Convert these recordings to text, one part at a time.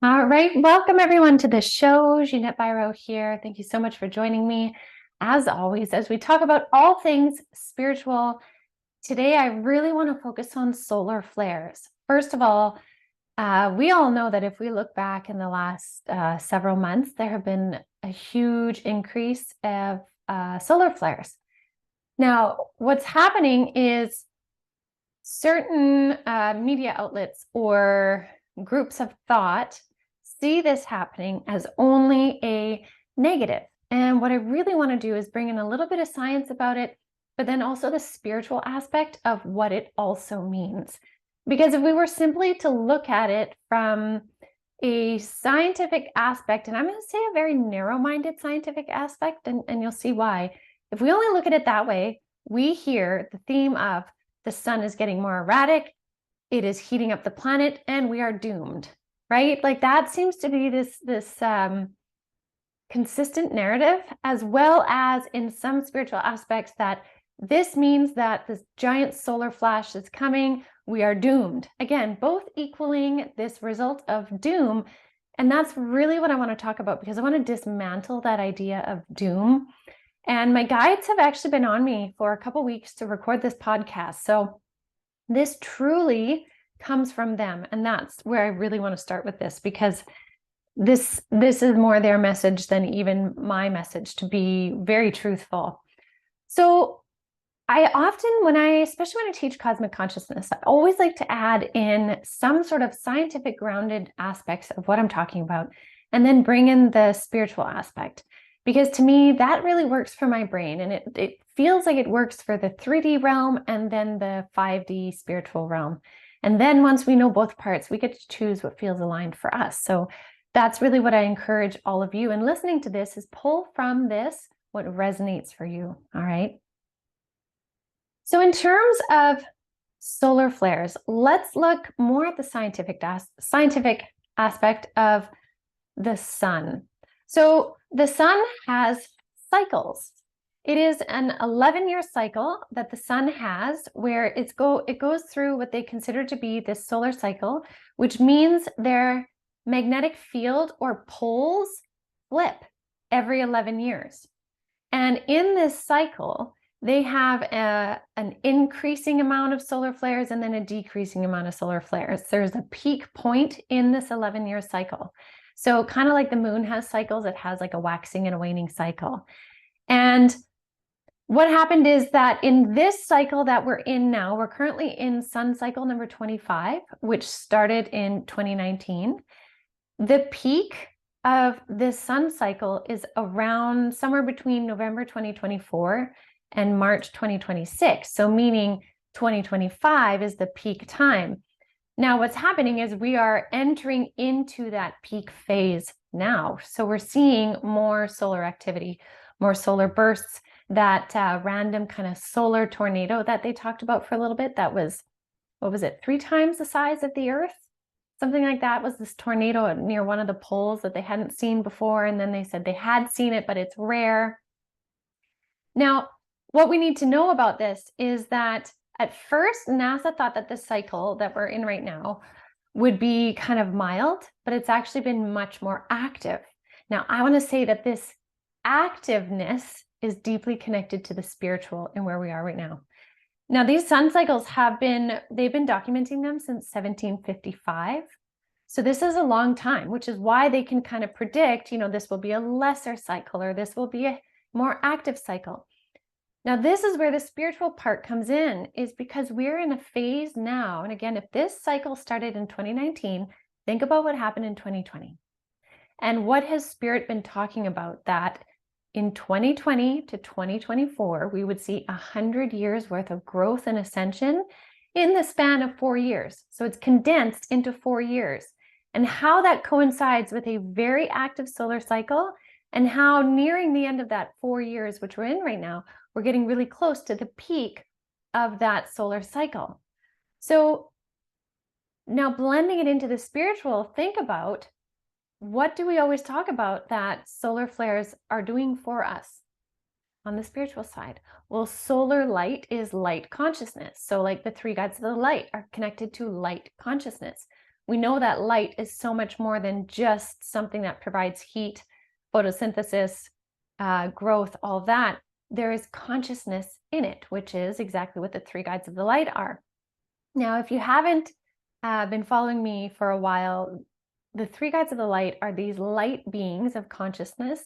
All right, welcome everyone to the show. Ginette Biro here. Thank you so much for joining me. As always, as we talk about all things spiritual, today I really want to focus on solar flares. First of all, we all know that if we look back in the last several months, there have been a huge increase of solar flares. Now, what's happening is certain media outlets or groups of thought see this happening as only a negative. And what I really want to do is bring in a little bit of science about it, but then also the spiritual aspect of what it also means. Because if we were simply to look at it from a scientific aspect, and I'm going to say a very narrow-minded scientific aspect, and you'll see why. If we only look at it that way, we hear the theme of the sun is getting more erratic, it is heating up the planet, and we are doomed. Right? Like that seems to be this consistent narrative, as well as in some spiritual aspects that this means that this giant solar flash is coming, we are doomed. Again, both equaling this result of doom. And that's really what I want to talk about, because I want to dismantle that idea of doom. And my guides have actually been on me for a couple weeks to record this podcast. So this truly comes from them. And that's where I really want to start with this, because this is more their message than even my message, to be very truthful. So I often, especially when I teach cosmic consciousness, I always like to add in some sort of scientific grounded aspects of what I'm talking about, and then bring in the spiritual aspect. Because to me, that really works for my brain. And it feels like it works for the 3D realm and then the 5D spiritual realm. And then once we know both parts, we get to choose what feels aligned for us. So that's really what I encourage all of you in listening to this, is pull from this what resonates for you. All right. So in terms of solar flares, let's look more at the scientific aspect of the sun. So the sun has cycles. It is an 11-year cycle that the sun has, where it goes through what they consider to be this solar cycle, which means their magnetic field or poles flip every 11 years. And in this cycle, they have an increasing amount of solar flares and then a decreasing amount of solar flares. There's a peak point in this 11-year cycle. So kind of like the moon has cycles, it has like a waxing and a waning cycle. And what happened is that in this cycle that we're in now, we're currently in sun cycle number 25, which started in 2019. The peak of this sun cycle is around somewhere between November 2024 and March 2026. So meaning 2025 is the peak time. Now, what's happening is we are entering into that peak phase now. So we're seeing more solar activity, more solar bursts, that random kind of solar tornado that they talked about for a little bit. That was, what was it, 3 times the size of the Earth? Something like that was this tornado near one of the poles that they hadn't seen before. And then they said they had seen it, but it's rare. Now, what we need to know about this is that at first, NASA thought that the cycle that we're in right now would be kind of mild, but it's actually been much more active. Now, I want to say that this activeness is deeply connected to the spiritual and where we are right now. Now, these sun cycles they've been documenting them since 1755. So this is a long time, which is why they can kind of predict, this will be a lesser cycle or this will be a more active cycle. Now, this is where the spiritual part comes in, is because we're in a phase now. And again, if this cycle started in 2019, think about what happened in 2020. And what has Spirit been talking about? That in 2020 to 2024, we would see 100 years worth of growth and ascension in the span of 4 years. So it's condensed into 4 years. And how that coincides with a very active solar cycle, and how nearing the end of that 4 years, which we're in right now, we're getting really close to the peak of that solar cycle. So now blending it into the spiritual, think about, what do we always talk about that solar flares are doing for us on the spiritual side? Well, solar light is light consciousness. So like the 3 guides of the light are connected to light consciousness, we know that light is so much more than just something that provides heat, photosynthesis, growth, all that. There is consciousness in it, which is exactly what the three guides of the light are. Now, if you haven't been following me for a while, the three guides of the light are these light beings of consciousness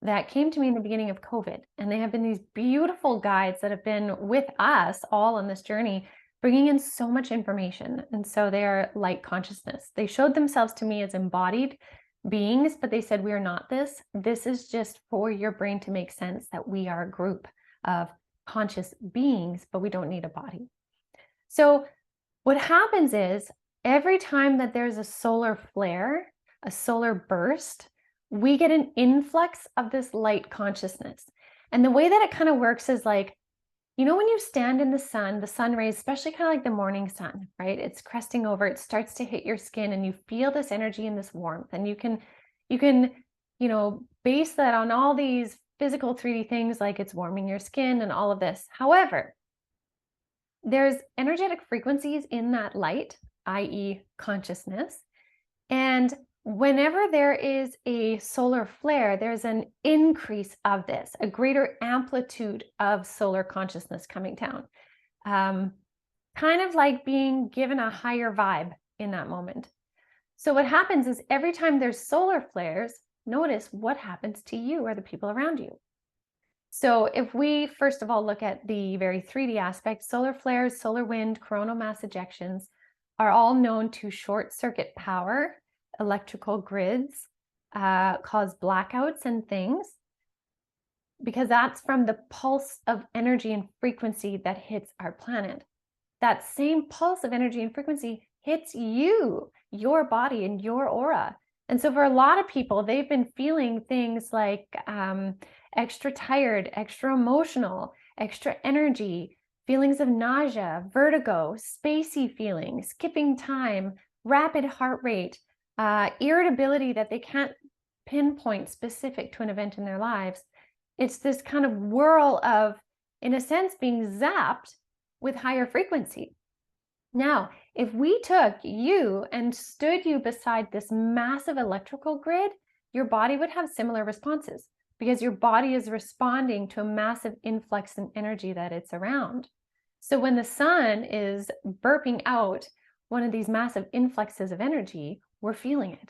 that came to me in the beginning of COVID. And they have been these beautiful guides that have been with us all on this journey, bringing in so much information. And so they are light consciousness. They showed themselves to me as embodied beings, but they said, we are not this. This is just for your brain to make sense that we are a group of conscious beings, but we don't need a body. So what happens is every time that there's a solar flare, a solar burst, we get an influx of this light consciousness. And the way that it kind of works is like, you know, when you stand in the sun rays, especially kind of like the morning sun, right? It's cresting over, it starts to hit your skin and you feel this energy and this warmth. And you can, you know, base that on all these physical 3D things like it's warming your skin and all of this. However, there's energetic frequencies in that light, i.e. consciousness. And whenever there is a solar flare, there's an increase of this, a greater amplitude of solar consciousness coming down. Kind of like being given a higher vibe in that moment. So what happens is every time there's solar flares, notice what happens to you or the people around you. So if we first of all look at the very 3D aspect, solar flares, solar wind, coronal mass ejections are all known to short circuit power, electrical grids, cause blackouts and things, because that's from the pulse of energy and frequency that hits our planet. That same pulse of energy and frequency hits you, your body and your aura. And so for a lot of people, they've been feeling things like extra tired, extra emotional, extra energy, feelings of nausea, vertigo, spacey feelings, skipping time, rapid heart rate, irritability that they can't pinpoint specific to an event in their lives. It's this kind of whirl of, in a sense, being zapped with higher frequency. Now, if we took you and stood you beside this massive electrical grid, your body would have similar responses because your body is responding to a massive influx in energy that it's around. So when the sun is burping out one of these massive influxes of energy, we're feeling it.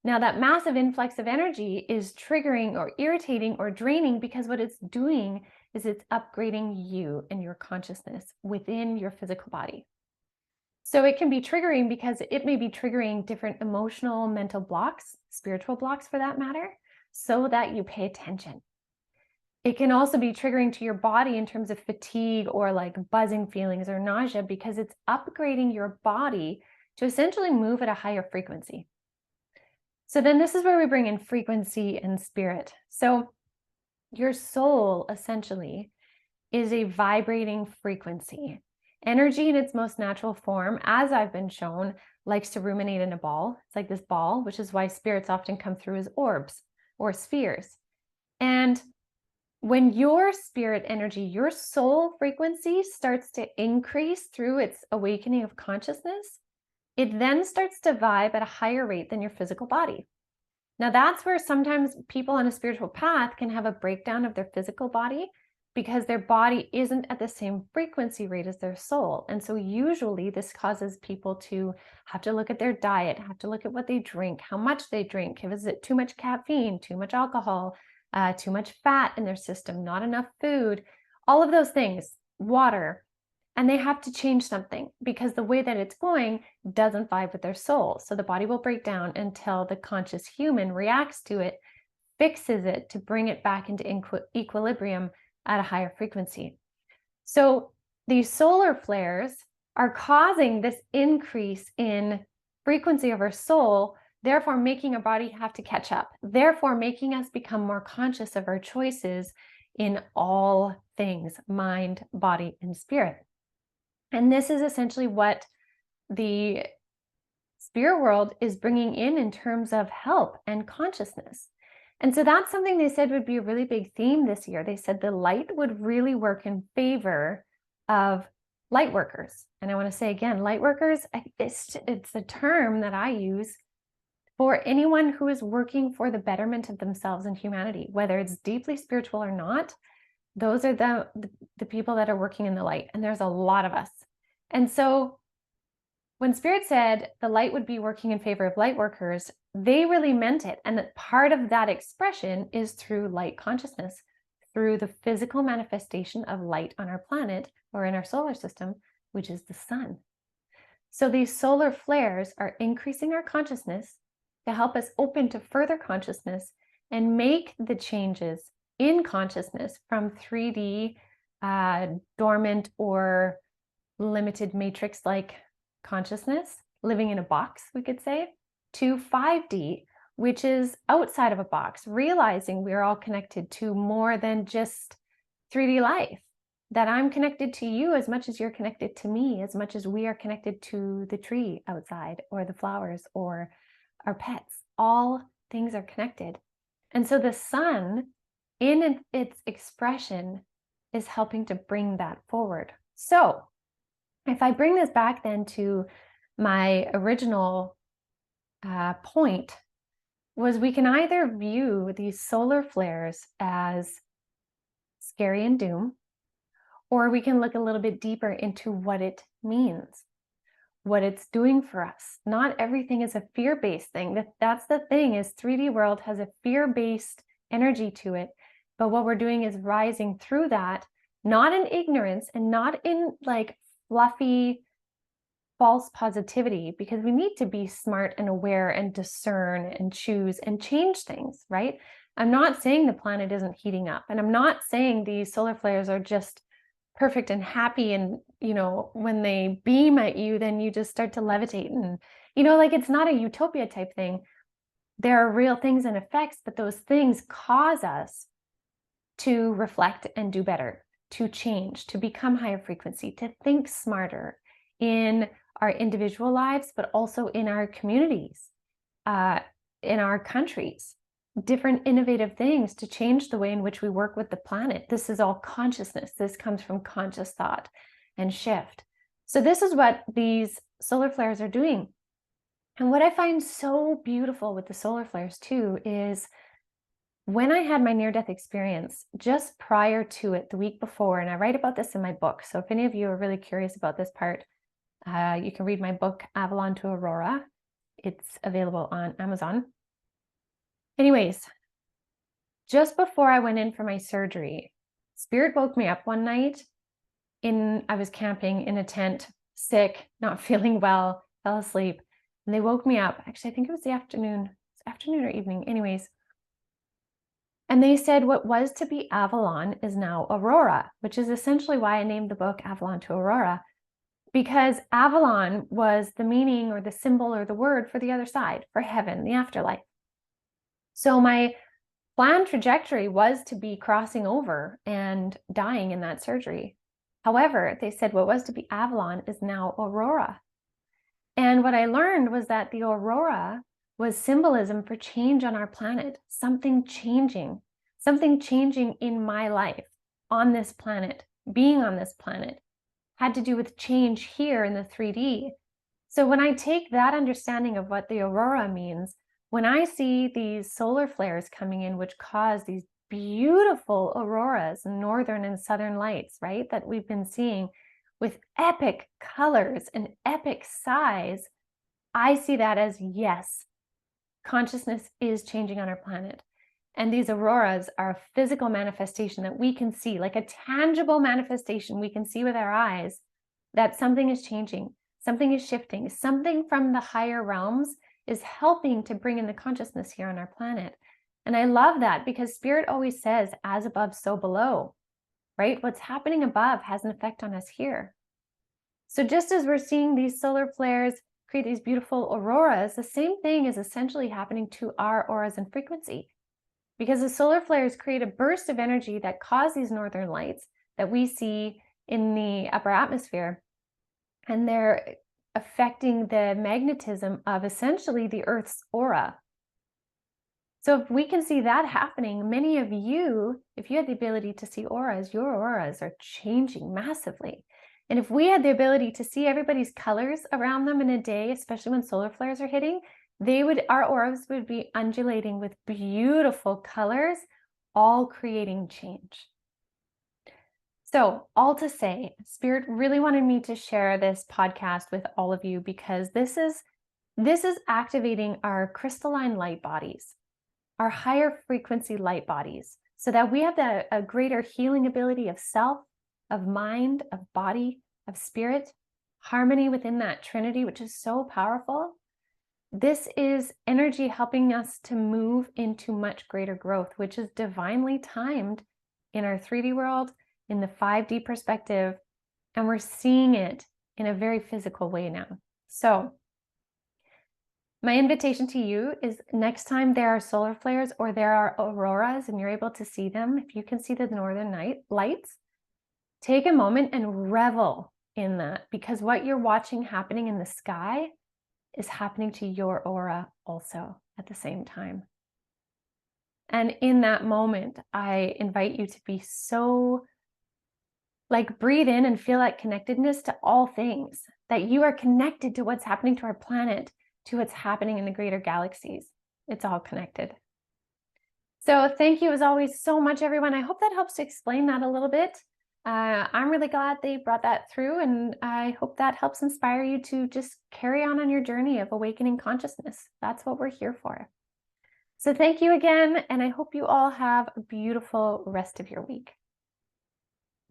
Now, that massive influx of energy is triggering or irritating or draining because what it's doing is it's upgrading you and your consciousness within your physical body. So it can be triggering because it may be triggering different emotional, mental blocks, spiritual blocks for that matter, so that you pay attention. It can also be triggering to your body in terms of fatigue or like buzzing feelings or nausea because it's upgrading your body to essentially move at a higher frequency. So then this is where we bring in frequency and spirit. So your soul essentially is a vibrating frequency. Energy in its most natural form, as I've been shown, likes to ruminate in a ball. It's like this ball, which is why spirits often come through as orbs or spheres. And when your spirit energy, your soul frequency starts to increase through its awakening of consciousness, it then starts to vibe at a higher rate than your physical body. Now, that's where sometimes people on a spiritual path can have a breakdown of their physical body because their body isn't at the same frequency rate as their soul. And so usually this causes people to have to look at their diet, have to look at what they drink, how much they drink. Is it too much caffeine, too much alcohol, too much fat in their system, not enough food, all of those things, water. And they have to change something because the way that it's going doesn't vibe with their soul. So the body will break down until the conscious human reacts to it, fixes it to bring it back into equilibrium at a higher frequency. So these solar flares are causing this increase in frequency of our soul, therefore making our body have to catch up, therefore making us become more conscious of our choices in all things, mind, body, and spirit. And this is essentially what the spirit world is bringing in terms of help and consciousness. And so that's something they said would be a really big theme this year. They said the light would really work in favor of light workers. And I want to say again, light workers, it's a term that I use for anyone who is working for the betterment of themselves and humanity, whether it's deeply spiritual or not. Those are the people that are working in the light. And there's a lot of us. And so when Spirit said the light would be working in favor of light workers, they really meant it. And that part of that expression is through light consciousness, through the physical manifestation of light on our planet or in our solar system, which is the sun. So these solar flares are increasing our consciousness to help us open to further consciousness and make the changes in consciousness from 3D, dormant or limited matrix-like consciousness, living in a box, we could say, to 5D, which is outside of a box, realizing we're all connected to more than just 3D life, that I'm connected to you as much as you're connected to me, as much as we are connected to the tree outside or the flowers or our pets. All things are connected. And so the sun, in its expression, is helping to bring that forward. So if I bring this back then to my original point, was we can either view these solar flares as scary and doom, or we can look a little bit deeper into what it means, what it's doing for us. Not everything is a fear-based thing. That's the thing, is 3D world has a fear-based energy to it. But what we're doing is rising through that, not in ignorance and not in like fluffy, false positivity, because we need to be smart and aware and discern and choose and change things, right? I'm not saying the planet isn't heating up, and I'm not saying these solar flares are just perfect and happy, and when they beam at you, then you just start to levitate, and like it's not a utopia type thing. There are real things and effects, but those things cause us to reflect and do better, to change, to become higher frequency, to think smarter in our individual lives, but also in our communities, in our countries, different innovative things to change the way in which we work with the planet. This is all consciousness. This comes from conscious thought and shift. So this is what these solar flares are doing. And what I find so beautiful with the solar flares too is when I had my near-death experience, just prior to it, the week before, and I write about this in my book. So if any of you are really curious about this part, you can read my book, Avalon to Aurora. It's available on Amazon. Anyways, just before I went in for my surgery, Spirit woke me up one night. I was camping in a tent, sick, not feeling well, fell asleep. And they woke me up. Actually, I think it was the afternoon or evening. Anyways. And they said what was to be Avalon is now Aurora, which is essentially why I named the book Avalon to Aurora, because Avalon was the meaning or the symbol or the word for the other side, for heaven, the afterlife. So my planned trajectory was to be crossing over and dying in that surgery. However, they said what was to be Avalon is now Aurora. And what I learned was that the Aurora was symbolism for change on our planet, something changing in my life, on this planet, being on this planet, had to do with change here in the 3D. So when I take that understanding of what the Aurora means, when I see these solar flares coming in, which cause these beautiful auroras, northern and southern lights, right, that we've been seeing with epic colors and epic size, I see that as yes, consciousness is changing on our planet. And these auroras are a physical manifestation that we can see, like a tangible manifestation we can see with our eyes, that something is changing, something is shifting, something from the higher realms is helping to bring in the consciousness here on our planet. And I love that, because Spirit always says, as above, so below, right? What's happening above has an effect on us here. So just as we're seeing these solar flares create these beautiful auroras, the same thing is essentially happening to our auras and frequency, because the solar flares create a burst of energy that cause these northern lights that we see in the upper atmosphere, and they're affecting the magnetism of essentially the Earth's aura. So if we can see that happening, many of you, if you had the ability to see auras, your auras are changing massively. And if we had the ability to see everybody's colors around them in a day, especially when solar flares are hitting, our auras would be undulating with beautiful colors, all creating change. So, all to say, Spirit really wanted me to share this podcast with all of you because this is activating our crystalline light bodies, our higher frequency light bodies, so that we have a greater healing ability of self, of mind, of body, of spirit, harmony within that Trinity, which is so powerful. This is energy helping us to move into much greater growth, which is divinely timed in our 3D world, in the 5D perspective, and we're seeing it in a very physical way now. So my invitation to you is next time there are solar flares or there are auroras and you're able to see them, if you can see the northern night lights, take a moment and revel in that, because what you're watching happening in the sky is happening to your aura also at the same time. And in that moment, I invite you to be so, breathe in and feel that connectedness to all things, that you are connected to what's happening to our planet, to what's happening in the greater galaxies. It's all connected. So thank you as always so much, everyone. I hope that helps to explain that a little bit. I'm really glad they brought that through, and I hope that helps inspire you to just carry on your journey of awakening consciousness. That's what we're here for. So thank you again, and I hope you all have a beautiful rest of your week.